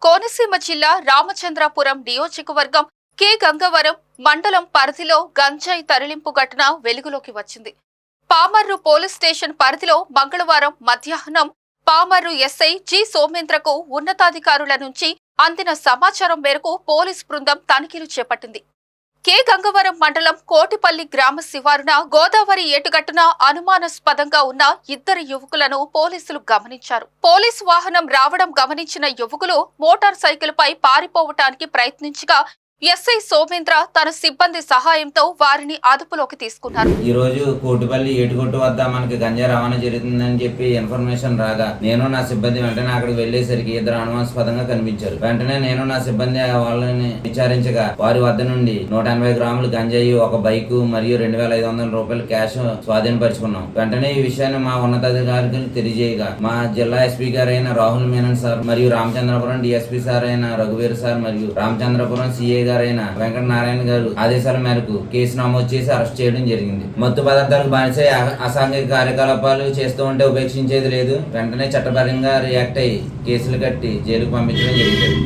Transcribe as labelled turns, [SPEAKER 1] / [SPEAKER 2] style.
[SPEAKER 1] కోనసీమ జిల్లా రామచంద్రాపురం నియోజకవర్గం కె గంగవరం మండలం పరిధిలో గంజాయి తరలింపు ఘటన వెలుగులోకి వచ్చింది. పామర్రు పోలీస్ స్టేషన్ పరిధిలో మంగళవారం మధ్యాహ్నం పామర్రు ఎస్ఐ జి సోమేంద్రకు ఉన్నతాధికారుల నుంచి అందిన సమాచారం మేరకు పోలీస్ బృందం తనిఖీలు చేపట్టింది. కె గంగవరం మండలం కోటిపల్లి గ్రామ శివారున గోదావరి ఏటుగట్టున అనుమానాస్పదంగా ఉన్న ఇద్దరు యువకులను పోలీసులు గమనించారు. పోలీసు వాహనం రావడం గమనించిన యువకులు మోటార్ సైకిల్ పై పారిపోవటానికి ప్రయత్నించగా ఎస్ఐ సోమేంద్ర తన సిబ్బంది సహాయంతో వారిని అదుపులోకి తీసుకున్నారు.
[SPEAKER 2] ఈ రోజు కోటిపల్లి ఏటుగొట్టు వద్ద మనకి గంజా రవాణా జరుగుతుందని చెప్పి ఇన్ఫర్మేషన్ రాగా నేను నా సిబ్బంది వెంటనే అక్కడికి వెళ్లేసరికి ఇద్దరు అనుమానాస్పదంగా కనిపించారు. వెంటనే నేను నా సిబ్బంది వాళ్ళని విచారించగా వారి వద్ద నుండి 180 గ్రాములు గంజాయి, ఒక బైక్ మరియు 2500 రూపాయలు క్యాష్ స్వాధీనపరుచుకున్నాం. వెంటనే ఈ విషయాన్ని మా ఉన్నతాధికారులకు తెలియజేయగా మా జిల్లా ఎస్పీ గారైన రాహుల్ మీనన్ సార్ మరియు రామచంద్రపురం డిఎస్పీ సార్ అయిన రఘువీర్ సార్ మరియు రామచంద్రపురం సిఐ గారైన వెంకట నారాయణ గారు ఆదేశాల మేరకు కేసు నమోదు చేసి అరెస్ట్ చేయడం జరిగింది. మత్తు పదార్థాలకు బానిసై అసాంఘిక కార్యకలాపాలు చేస్తూ ఉంటే ఉపేక్షించేది లేదు. వెంటనే చట్టపరంగా రియాక్ట్ అయ్యి కేసులు కట్టి జైలుకు పంపించడం జరిగింది.